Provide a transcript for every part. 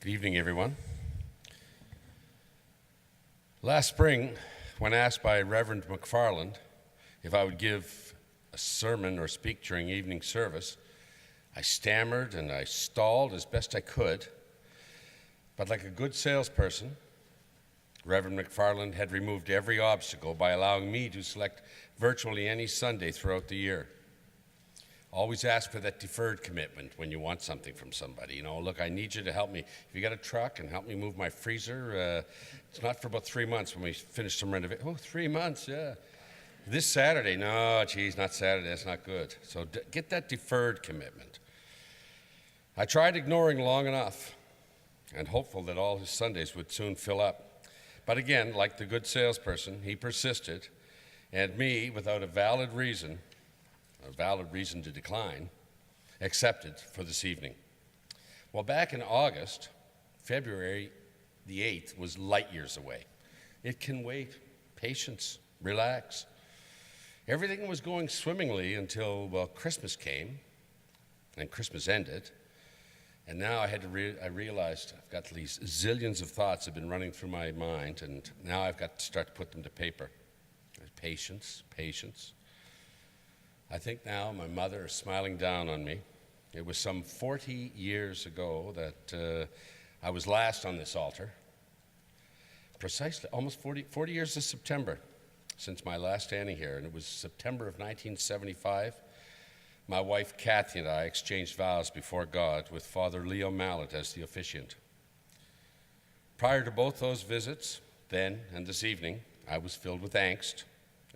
Good evening, everyone. Last spring, when asked by Reverend McFarland if I would give a sermon or speak during evening service, I stammered and I stalled as best I could. But like a good salesperson, Reverend McFarland had removed every obstacle by allowing me to select virtually any Sunday throughout the year. Always ask for that deferred commitment when you want something from somebody. Look, I need you to help me. If you got a truck and help me move my freezer, it's not for about 3 months when we finish some renovation. Oh, 3 months, yeah. This Saturday, no, geez, not Saturday, that's not good. So get that deferred commitment. I tried ignoring long enough and hopeful that all his Sundays would soon fill up. But again, like the good salesperson, he persisted, and me, without a valid reason to decline, accepted for this evening. Well, back in August, February the 8th was light years away. It can wait. Patience. Relax. Everything was going swimmingly until, Christmas came, and Christmas ended. And now I realized I've got these zillions of thoughts have been running through my mind, and now I've got to start to put them to paper. Patience, patience. I think now my mother is smiling down on me. It was some 40 years ago that I was last on this altar. Precisely, almost 40 years this September since my last standing here, and it was September of 1975. My wife Kathy and I exchanged vows before God with Father Leo Mallet as the officiant. Prior to both those visits, then and this evening, I was filled with angst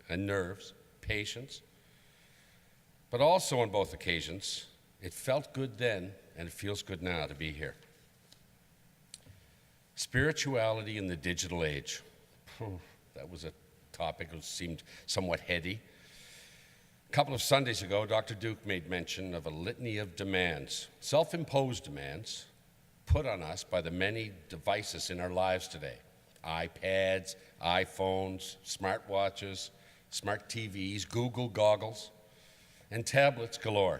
and nerves, patience. But also on both occasions, it felt good then and it feels good now to be here. Spirituality in the digital age. That was a topic that seemed somewhat heady. A couple of Sundays ago, Dr. Duke made mention of a litany of demands, self-imposed demands, put on us by the many devices in our lives today. iPads, iPhones, smartwatches, smart TVs, Google goggles, and tablets galore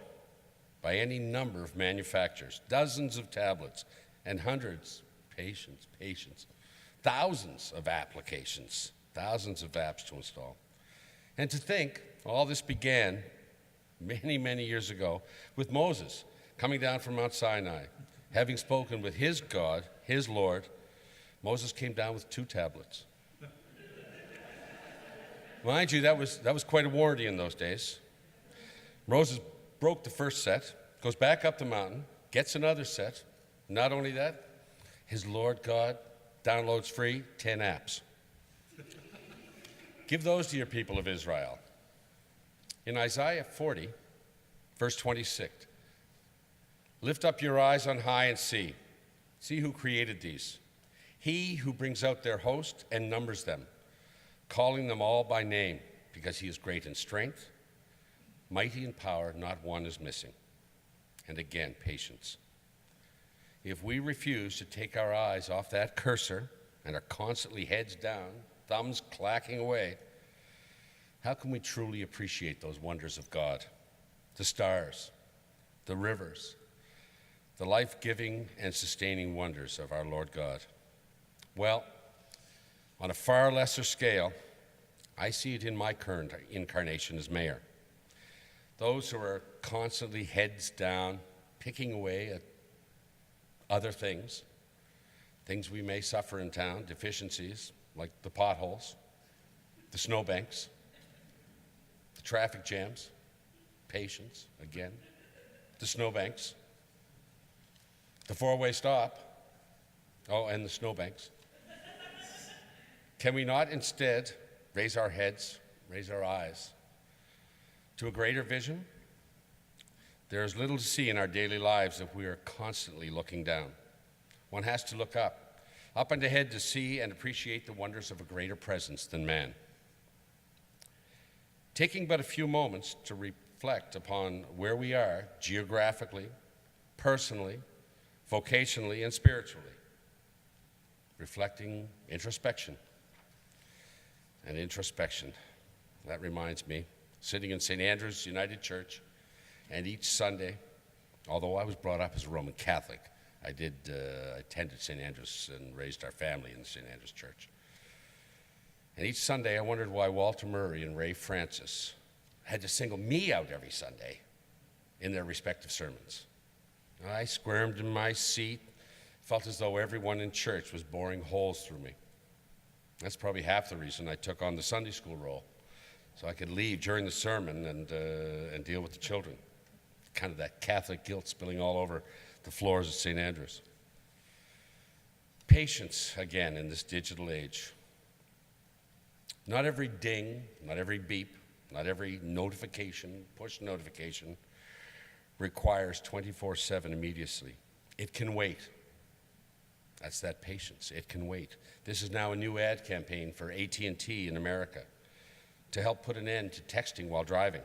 by any number of manufacturers. Dozens of tablets and hundreds, patience, thousands of applications, thousands of apps to install. And to think all this began many, many years ago with Moses coming down from Mount Sinai. Having spoken with his God, his Lord, Moses came down with 2 tablets. Mind you, that was quite a warranty in those days. Moses broke the first set, goes back up the mountain, gets another set. Not only that, his Lord God downloads free 10 apps. Give those to your people of Israel. In Isaiah 40, verse 26, lift up your eyes on high and see. See who created these. He who brings out their host and numbers them, calling them all by name, because he is great in strength, mighty in power, not one is missing. And again, patience. If we refuse to take our eyes off that cursor and are constantly heads down, thumbs clacking away, how can we truly appreciate those wonders of God? The stars, the rivers, the life-giving and sustaining wonders of our Lord God. Well, on a far lesser scale, I see it in my current incarnation as mayor. Those who are constantly heads down, picking away at other things we may suffer in town, deficiencies like the potholes, the snowbanks, the traffic jams, patience, again, the snowbanks, the 4-way stop, and the snowbanks. Can we not instead raise our heads, raise our eyes to a greater vision? There is little to see in our daily lives if we are constantly looking down. One has to look up and ahead to see and appreciate the wonders of a greater presence than man. Taking but a few moments to reflect upon where we are geographically, personally, vocationally, and spiritually. Reflecting introspection. And introspection, that reminds me, sitting in St. Andrew's United Church, and each Sunday, although I was brought up as a Roman Catholic, I attended St. Andrews and raised our family in the St. Andrews Church. And each Sunday I wondered why Walter Murray and Ray Francis had to single me out every Sunday in their respective sermons. I squirmed in my seat, felt as though everyone in church was boring holes through me. That's probably half the reason I took on the Sunday school role, so I could leave during the sermon and deal with the children. Kind of that Catholic guilt spilling all over the floors of St. Andrews. Patience, again, in this digital age. Not every ding, not every beep, not every notification, push notification, requires 24/7 immediacy. It can wait. That's that patience. It can wait. This is now a new ad campaign for AT&T in America to help put an end to texting while driving.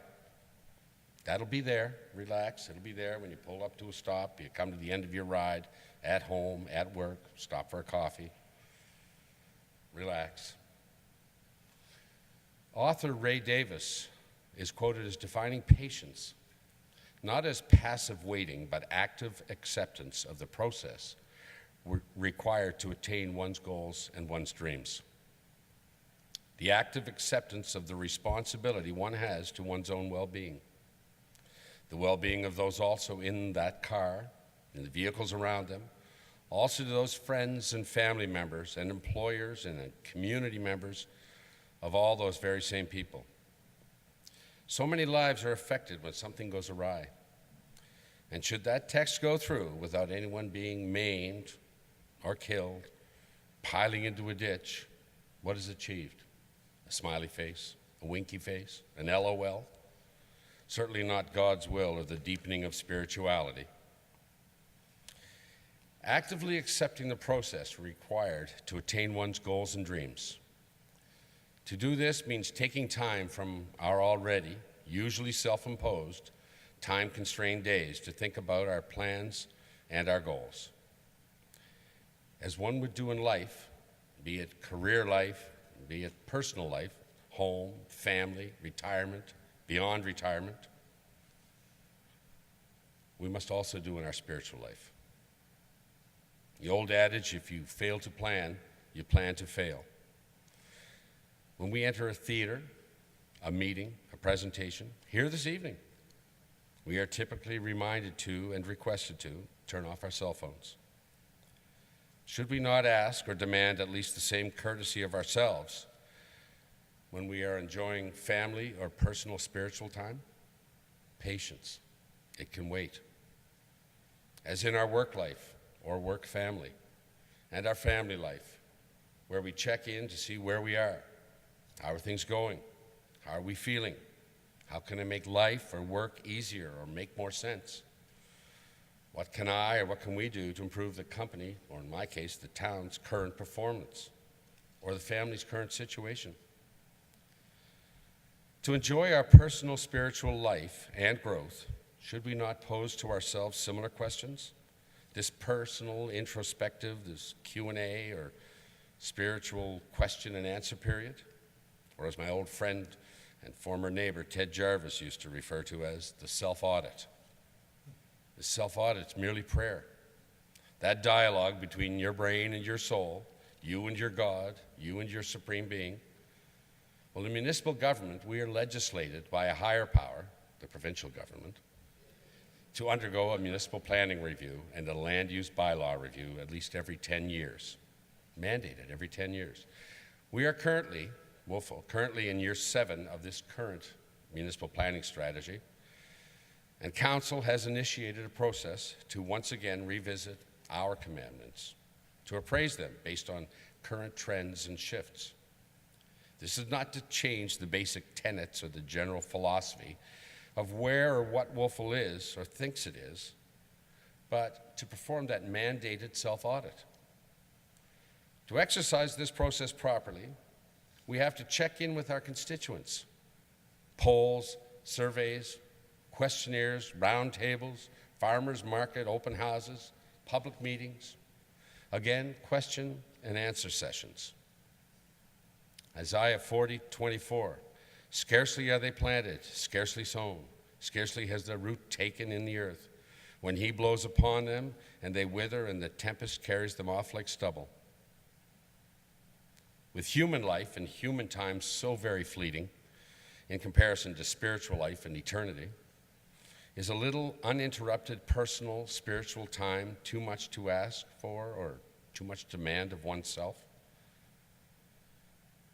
That'll be there. Relax. It'll be there when you pull up to a stop, you come to the end of your ride, at home, at work, stop for a coffee. Relax. Author Ray Davis is quoted as defining patience not as passive waiting, but active acceptance of the process required to attain one's goals and one's dreams. The active acceptance of the responsibility one has to one's own well-being, the well-being of those also in that car, in the vehicles around them, also to those friends and family members and employers and community members of all those very same people. So many lives are affected when something goes awry. And should that text go through without anyone being maimed or killed, piling into a ditch, what is achieved? A smiley face, a winky face, an LOL? Certainly not God's will or the deepening of spirituality. Actively accepting the process required to attain one's goals and dreams. To do this means taking time from our already, usually self-imposed, time-constrained days to think about our plans and our goals. As one would do in life, be it career life, be it personal life, home, family, retirement, beyond retirement, we must also do in our spiritual life. The old adage, if you fail to plan, you plan to fail. When we enter a theater, a meeting, a presentation, here this evening, we are typically reminded to and requested to turn off our cell phones. Should we not ask or demand at least the same courtesy of ourselves when we are enjoying family or personal spiritual time? Patience. It can wait. As in our work life or work family and our family life, where we check in to see where we are. How are things going? How are we feeling? How can I make life or work easier or make more sense? What can I or what can we do to improve the company, or in my case, the town's current performance, or the family's current situation? To enjoy our personal spiritual life and growth, should we not pose to ourselves similar questions? This personal, introspective, this Q&A or spiritual question and answer period? Or as my old friend and former neighbor Ted Jarvis used to refer to as the self-audit. The self-audit's merely prayer. That dialogue between your brain and your soul, you and your God, you and your supreme being. Well, in municipal government, we are legislated by a higher power, the provincial government, to undergo a municipal planning review and a land use bylaw review at least every 10 years, mandated every 10 years. We are currently in year 7 of this current municipal planning strategy, and Council has initiated a process to once again revisit our commandments, to appraise them based on current trends and shifts. This is not to change the basic tenets or the general philosophy of where or what Wolfville is or thinks it is, but to perform that mandated self-audit. To exercise this process properly, we have to check in with our constituents. Polls, surveys, questionnaires, roundtables, farmers market, open houses, public meetings. Again, question and answer sessions. Isaiah 40:24. Scarcely are they planted, scarcely sown, scarcely has their root taken in the earth. when he blows upon them and they wither and the tempest carries them off like stubble. With human life and human time so very fleeting in comparison to spiritual life and eternity, is a little uninterrupted personal spiritual time too much to ask for or too much demand of oneself?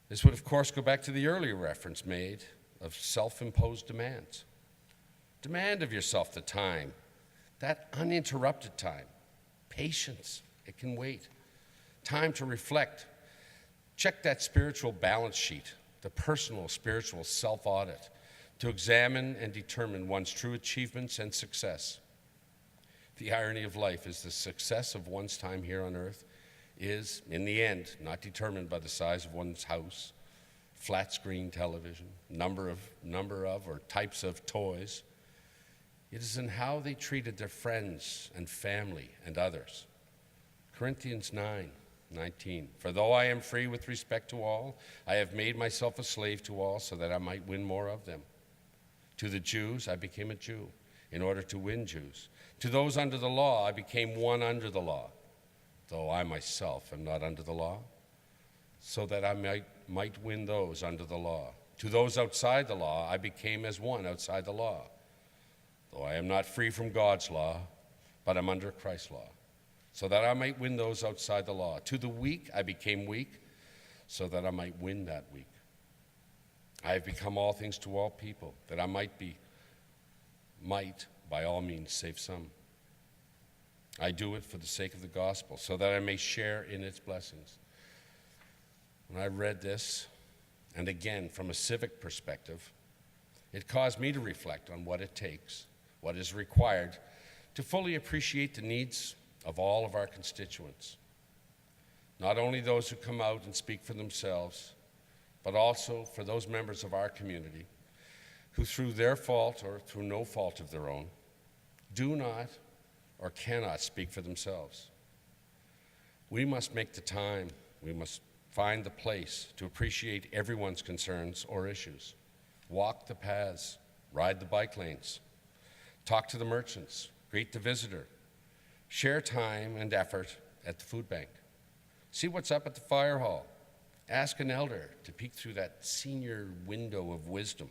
This would, of course, go back to the earlier reference made of self-imposed demands. Demand of yourself the time, that uninterrupted time, patience, it can wait, time to reflect, check that spiritual balance sheet, the personal spiritual self-audit, to examine and determine one's true achievements and success. The irony of life is the success of one's time here on earth is, in the end, not determined by the size of one's house, flat screen television, number of or types of toys. It is in how they treated their friends and family and others. Corinthians 9:19. For though I am free with respect to all, I have made myself a slave to all so that I might win more of them. To the Jews, I became a Jew in order to win Jews. To those under the law, I became one under the law, though I myself am not under the law, so that I might win those under the law. To those outside the law, I became as one outside the law, though I am not free from God's law, but am under Christ's law, so that I might win those outside the law. To the weak, I became weak, so that I might win that weak. I have become all things to all people, that I might by all means save some. I do it for the sake of the gospel, so that I may share in its blessings. When I read this, and again from a civic perspective, it caused me to reflect on what it takes, what is required to fully appreciate the needs of all of our constituents. Not only those who come out and speak for themselves, but also for those members of our community who, through their fault or through no fault of their own, do not or cannot speak for themselves. We must make the time, we must find the place to appreciate everyone's concerns or issues. Walk the paths, ride the bike lanes, talk to the merchants, greet the visitor, share time and effort at the food bank, see what's up at the fire hall, ask an elder to peek through that senior window of wisdom.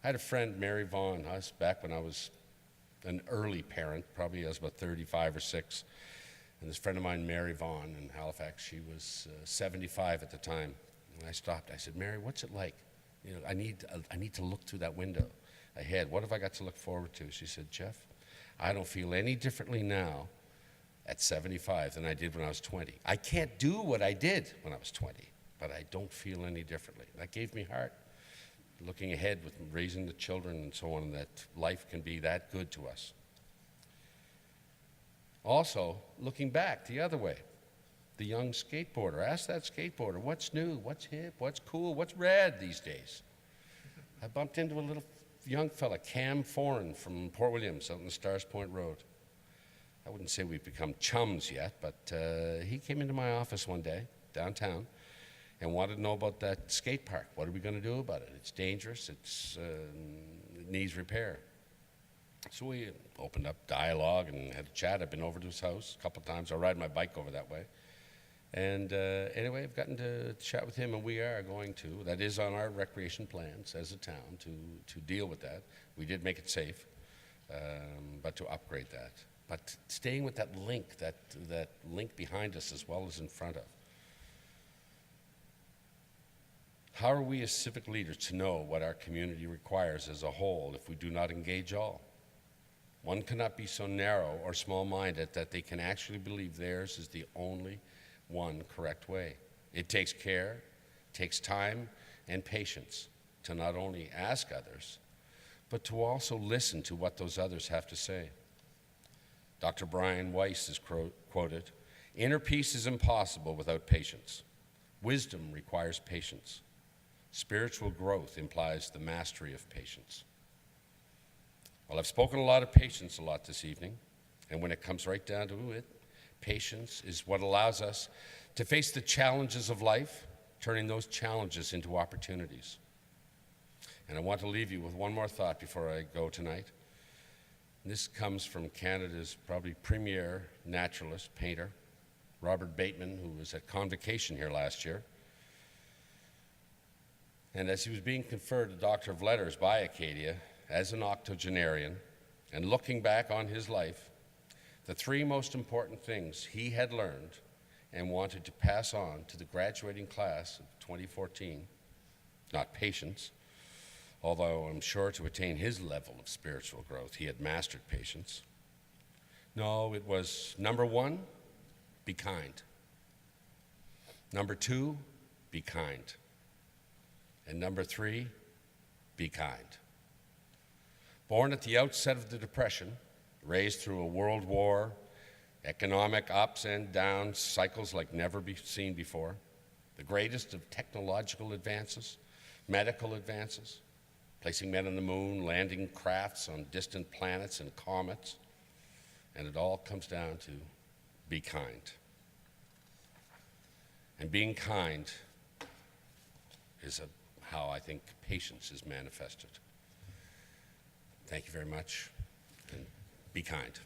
I had a friend, Mary Vaughn, back when I was an early parent, probably I was about 35 or 6, and this friend of mine, Mary Vaughn in Halifax, she was 75 at the time. And I stopped, I said, Mary, what's it like? You know, I need to look through that window ahead. What have I got to look forward to? She said, Jeff, I don't feel any differently now at 75 than I did when I was 20. I can't do what I did when I was 20, but I don't feel any differently. That gave me heart. Looking ahead with raising the children and so on, that life can be that good to us. Also, looking back the other way, the young skateboarder. Ask that skateboarder, what's new, what's hip, what's cool, what's rad these days? I bumped into a little young fella, Cam Foran from Port Williams out on the Stars Point Road. I wouldn't say we've become chums yet, but he came into my office one day, downtown, and wanted to know about that skate park. What are we going to do about it? It's dangerous. It needs repair. So we opened up dialogue and had a chat. I've been over to his house a couple times. I ride my bike over that way. And anyway, I've gotten to chat with him, and we are going to. That is on our recreation plans as a town to deal with that. We did make it safe, but to upgrade that. But staying with that link behind us as well as in front of. How are we as civic leaders to know what our community requires as a whole if we do not engage all? One cannot be so narrow or small-minded that they can actually believe theirs is the only one correct way. It takes care, takes time and patience to not only ask others, but to also listen to what those others have to say. Dr. Brian Weiss is quoted, "Inner peace is impossible without patience. Wisdom requires patience. Spiritual growth implies the mastery of patience." Well, I've spoken a lot of patience a lot this evening, and when it comes right down to it, patience is what allows us to face the challenges of life, turning those challenges into opportunities. And I want to leave you with one more thought before I go tonight. This comes from Canada's probably premier naturalist, painter, Robert Bateman, who was at convocation here last year. And as he was being conferred a Doctor of Letters by Acadia as an octogenarian, and looking back on his life, the three most important things he had learned and wanted to pass on to the graduating class of 2014, not patience, although I'm sure to attain his level of spiritual growth, he had mastered patience. No, it was number one, be kind. Number two, be kind. And number three, be kind. Born at the outset of the Depression, raised through a world war, economic ups and downs, cycles like never seen before, the greatest of technological advances, medical advances, placing men on the moon, landing crafts on distant planets and comets, and it all comes down to be kind. And being kind is how I think patience is manifested. Thank you very much, and be kind.